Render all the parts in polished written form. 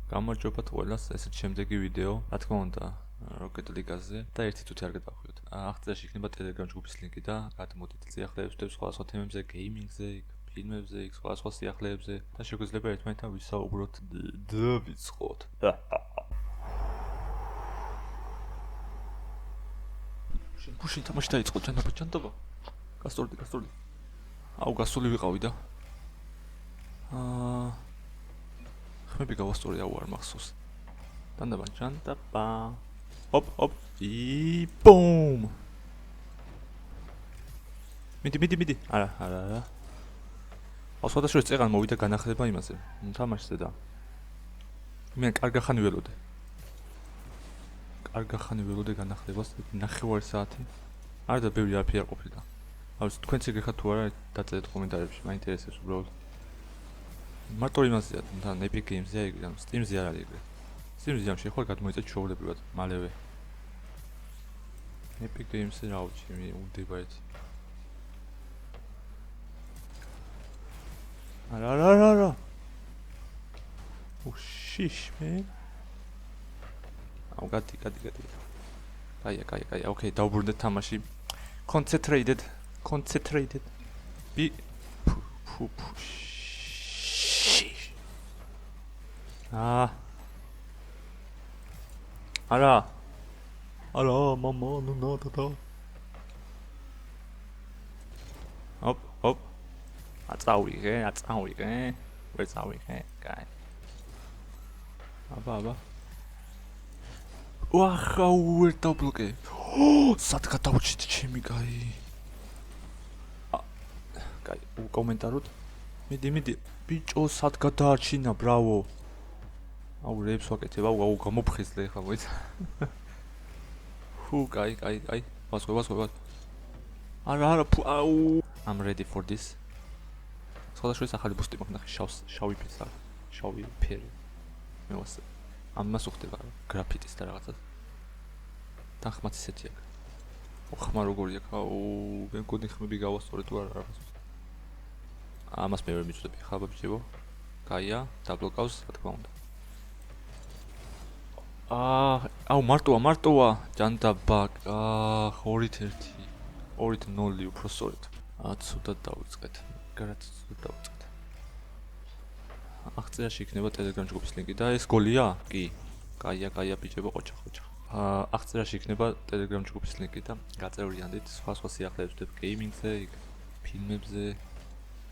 გამარჯობა ყველას, ესეც შემდეგი ვიდეო, რა თქმა უნდა, Rocket League-აზე და ერთი თუთი არ გადავხვიოთ. აღწერაში იქნება Telegram ჯგუფის ლინკი და გადმოდით სიახლეებს სხვადასხვა თემებზე, გეიმინგზე, ფილმებზე, სხვადასხვა სიახლეებზე და შეგვიძლია ერთმანეთთან ვისაუბროთ და ვიცხოთ. გუშინ თამაში დაიწყო ჯანდაბა. გასწორდი. აუ, გასული ვიყავი და ხმები გავასწორი, აუ არ მახსოვს. ჯანდაბა. Hop. Boom. მიდი. არა. სხვადასხვა წეგან მოვიდა განახლება იმაზე. თამაშზე და მე კარგა ხანი ველოდე განახლებას 9 საათი. არ და ბევრი არაფერი არ ყოფილა. აუ თქვენც ეგ თუ არა დაწერეთ კომენტარებში, მაინტერესებს უბრალოდ. მარტო იმაზეა, თან Epic Games-ზე ეგრე, ანუ Steam-ზე არ არის ეგრე. Steam-ზე ამ შეხვალ გადმოიწეთ ჩვეულებრივად, მალევე. Epic Games-ზე რა ვიცი, მე უნდება ერთი. არა. უშიშ, მე. აუ გადი. კაია, ოკეი, დავბრუნდეთ თამაში. Concentrated. არა, мама, ну надо да. Hop. აწავიღე. ვერ წავიღე, კაი. აბა. ვახა, ვერ დაბლოკე. სად გადავჭით ჩემი კაი. კაი, უკომენტაროთ. მიდი. ბიჭო, სად გადაარჩინა, ბრავო. აუ, რეებს ვაკეთებ, აუ, გამოფხიზლე ხა, მოიცა. კაი. ვასვე. არა, აუ. I'm ready for this. სხვადასხვა ახალი ბუსტი მოგნახე, შავი ფერი. მე ვასე. ამას უხდება გრაფიტის და რაღაცა. თანხმაც ისეთი აქვს. ხმა როგორი აქვს? აუ, მე მგონი ხმები გავასწორე თუ არა რაღაცა. ამას მე ვერ მიწვდები, ხა ბიჭებო. კაია, დაბლოკავს, რა თქმა უნდა. აუ, მარტოა, ჯანდაბა. 2-1. უფრო სწორედ. ცუდად დავიწყეთ. აღწერაში იქნება Telegram ჯგუფის ლინკი და ეს გოლია? კი. კაია ბიჭებო, ყოჩა. აღწერაში იქნება Telegram ჯგუფის ლინკი და გაწევრიანდით სხვა სიახლეებზე, გეიმინგზე, ფილმებზე,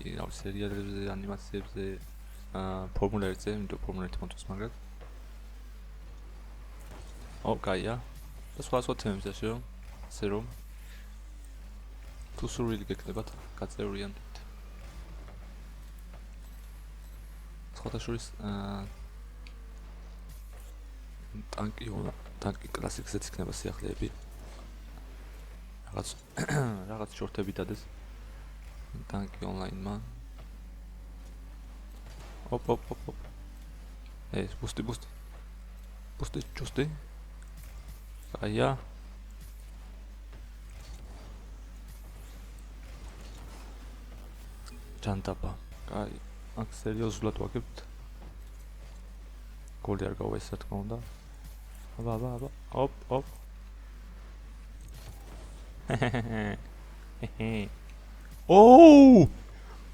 სერიალებზე, ანიმაციებზე, ფორმულა 1-ზე, იმიტომ ფორმულა 1 მომწონს მაგრამ. კაია. და სხვა თემებზე ასე რომ თუ სურვილი გექნებათ, გაწევრიანდით. სხვადასხვის ტანკი კლასიკზეც იქნება სიახლეები. რაღაც შორტები დადეს. ტანკი ონლაინმა. Hop. ეს ბუსტი. კაია. ჯანდაბა. კაი. აქ სერიოზულად ვაკებთ. გოლი არ გავა ეს რა თქმა უნდა. აბა. Hop.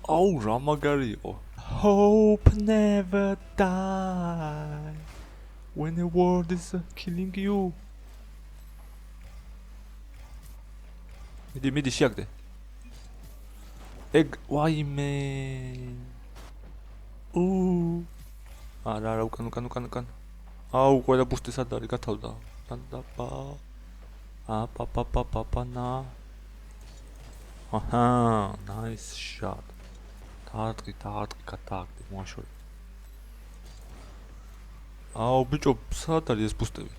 აუ, რა მაგარი იყო. Hope never die when the world is killing you. მიდი შეაგდე. ეგ ვაიმე. არა, უკან. აუ, ყველა ბუსტი სად არის გათავდა. ჯანდაბა. აპაპაპაპანა. აჰა, nice shot. დაარტყი გადააგდე მოაშორე. აუ, ბიჭო, სად არის ეს ბუსტები?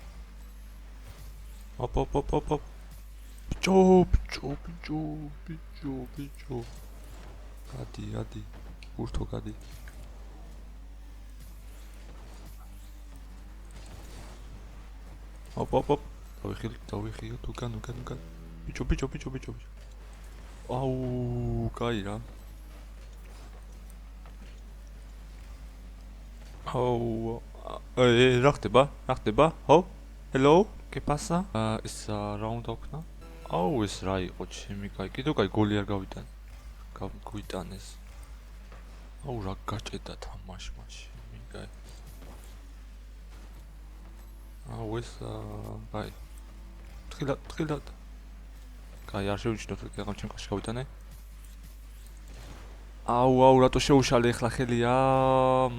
აპაპაპაპაპ. ბიჭო. გადი. ურთო გადი. ოპ. დავიხიო უკან. ბიჭო. აუ, კაი რა. აუ, რა ხდება? ჰო? Hello? ¿Qué pasa? ის რაუნდ აქვნა. აუ ეს რა იყო ჩემი კაი, კიდევ კაი გოლი არ გავიტანეს. აუ რა გაჭედა თამაშმა ჩემი კაი. აუ ეს კაი. თხილად. კაი არ შევიჩნოთ ეგ ჩემ კაში გავიტანე. აუ რატო შეუშალე ახლა ხელი?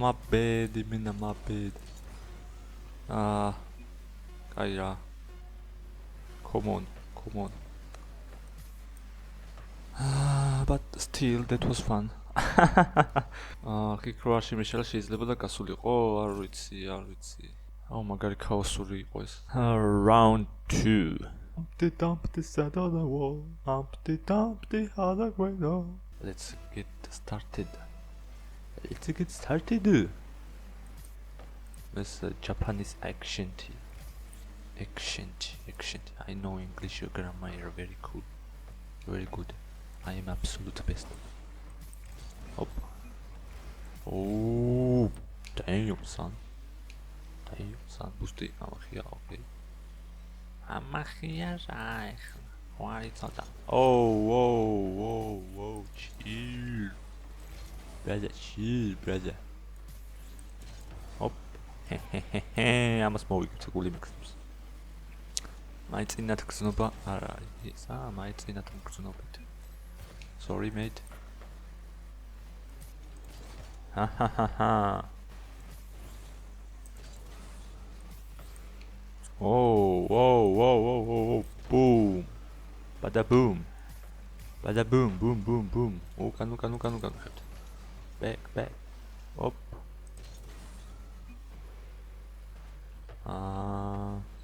მაბედი მენა მაბედი. კაი რა. Come on. But still that was fun. Kick rush მიშელა შეიძლება და გასულიყო, არ ვიცი. აუ მაგარი ქაოსური იყო ეს. Round 2. Humpty sat on the wall. Humpty had a great all. Let's get started. This Japanese accent. I know English grammar are very cool. Very good. I am absolute best. Hop. Oh, damn son. Boosty. Okay. Amachia reich. Why it's not that? Oh, chill. Brother. Hop. Ამას მოვიგებ გული მიქნებს. მაიწინათ გზნობა არ არის. მაიწინათ გზნობთ. Sorry mate. Oh. Boom. Bada boom. Boom. Oh, კანუ. Back. Hop.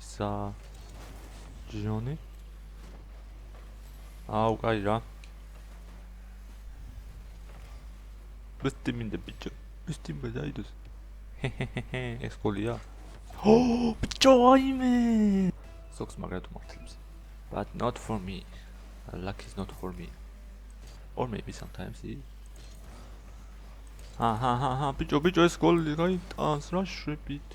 ისა ჯონი. აუ, კაი რა. ბისტიმინდა ბიჭო. ბისტიმბა დაიდოს. ეს ყოლია. ბიჭო აიმე. სოქს მაგრად უმართლებს. But not for me. Luck is not for me. Or maybe sometimes it. ბიჭო ეს ყოლი გაიტანს რა შვებით.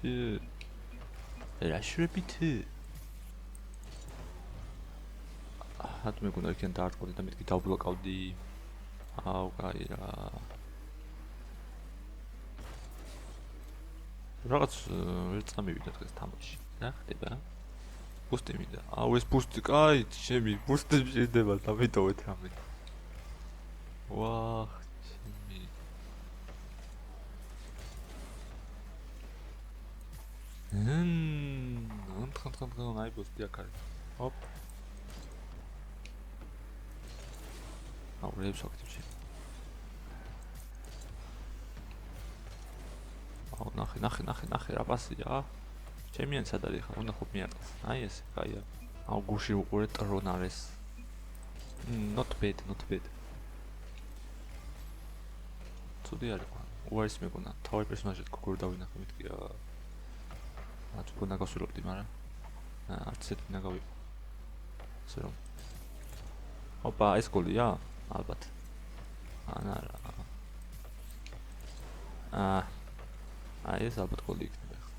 Hat me guna ikən დაარტყოდი და მეთქი დავბლოკავდი. აუ, კაი რა. რაღაც ვერ წამივიდა დღეს თამაში. რა ხდება? ბუსტი მინდა. აუ ეს ბუსტი, კაი, ჩემი ბუსტი შეიძლება დამიტოვეთ რამე. ვაჰ, ჩემი. თან აი ბუსტი აქ არის. ჰოპ. აუ რეებს აქტივში. აუ ნახე რა პასია. ჩემიან სად არის ხა? უნდა ხო მიარტყეს. აი ეს, კაია. აუ გუში უყურე ტრონარეს. Not bad. ცუდი არის ხო? უარის მეგონა. თავი პერსონაჟი გოგორ დავინახე მეთქი რა. რაც გონა გასულობდი, მაგრამ არც ესეთი უნდა გავიყო. ასე რომ. ოპა, ეს გოლია? ალბათ. ანარა. აი ეს ალბათ გოლი იქნება ახლა.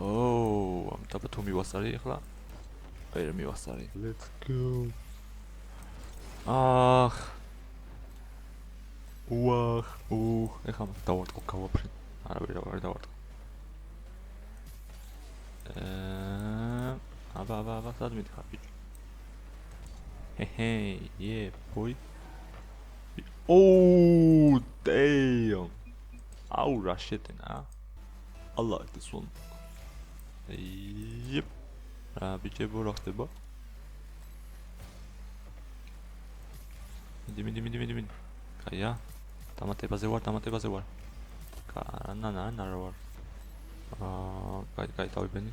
ო, ამიტომაც თუ მივასწარი ახლა. ვერ მივასწარი. Let's go. ეხლა დავარტყო გავაფრენ. არა ვერ დავარტყო. აბა, სად მითხარ ბიჭო? Yeah, boy. Oh, damn. Aw, რა შეტენა. I like this one. Yep. ბიჭებო, რა ხდება? მიდი. კაია. დამატებაზე ვარ. კანა რა ვარ. კაი დავიბენი.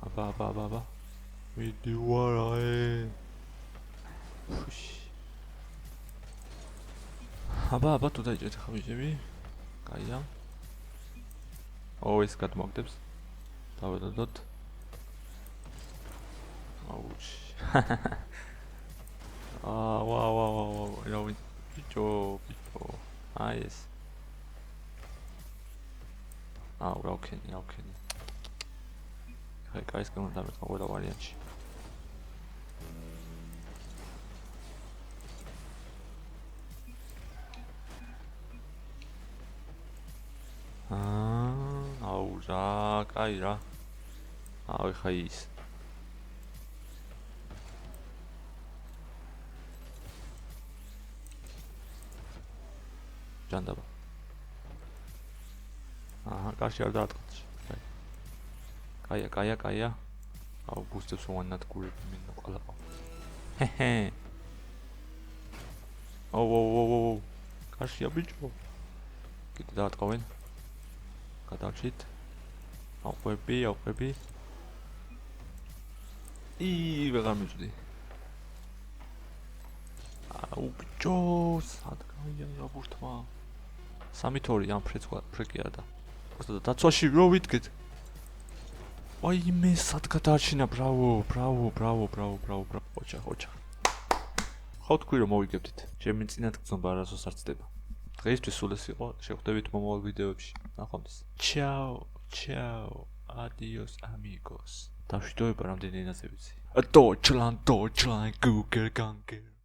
აბა. მიდი ვარ. აბა თუ დაიჭერთ ხა ბიჭები. კაია. ეს გადმოგდებს. დავედოთ. აუჩ. ვაუ. რა ვინ ბიჭო. აი ეს. აუ, რა ვქენი. ხა კაისკენ უნდა დამეთქვა ყველა ვარიანტში. აუ, რა, კაი რა. აუ, ხა ის. ჯანდაბა. აჰა, კარში არ დაატყდა. კაია. აუ, ბუსტებს უანად გურები მინდა ყველა. ჰეჰე. ოუ. კარშია ბიჭო. კიდე დაატყავენ. გადავჭით. აუყვები. ვეღარ მივწვდი. აუ, ბიჭო, სად გაია ბურთმა? 3-2 ამ ფრეკია და. უბრალოდ დაცვაში რო ვიდგეთ. ვაიმე, სად გადაარჩინა, ბრავო. ოჩა. ხო თქვი რომ მოვიგებდით. ჩემი წინათ გზნობა არასოდეს არ ცდება. დღეისთვის სულ ეს იყო. შევხვდებით მომავალ ვიდეოებში. ნახვამდის. Ciao. Adios amigos. Დაშვიდოება რამდენი ენაზე ვიცი. Deutschland, Google Ganger.